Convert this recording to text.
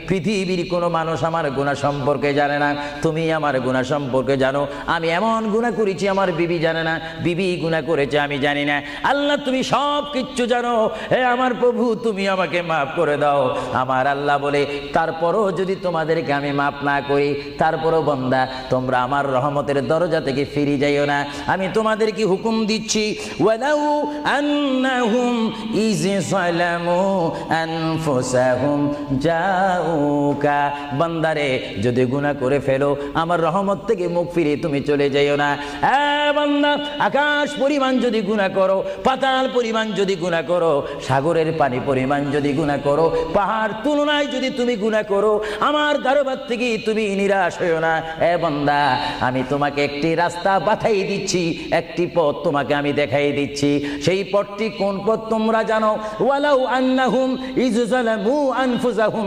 পৃথিবীর কোনো মানুষ আমার গুনাহ সম্পর্কে জানে না, তুমি আমার গুনাহ সম্পর্কে জানো। আমি এমন গুনাহ করেছি আমার বিবি জানে না, বিবি গুনাহ করেছে আমি জানি না। আল্লাহ তুমি সব কিচ্ছু জানো, হে আমার প্রভু তুমি আমাকে মাফ করে দাও। আমার আল্লাহ বলে তারপরও যদি তোমাদেরকে আমি মাফ না করি, তারপরও বান্দা তোমরা আমার রহমতের দরজা থেকে ফিরে যাইও না। আমি তোমাদেরকে হুকুম দিচ্ছি, ওয়ালাউ আন্নাহুম ইয যালামু আনফুসাহুম জাউকা, বান্দারে যদি গুনাহ করে ফেলো আমার রহমত থেকে মুখ ফিরে তুমি চলে যাইও না। বান্দা আকাশ পরিমাণ যদি গুনাহ করো, পাতাল পরিমাণ যদি গুনাহ করো, সাগরের পানি পরিমাণ যদি গুনাহ করো, পাহাড় তুলনায় যদি তুমি গুনাহ করো, আমার দরবার থেকে তুমি নিরাশ হইও না। বান্দা আমি তোমাকে একটি রাস্তা বাতাই দিচ্ছি, একটি পথ তোমাকে আমি দেখাই দিচ্ছি। সেই পথটি কোন পথ তোমরা জানো? ওয়ালাউ আন্নাহুম ইয যালামু আনফুসাহুম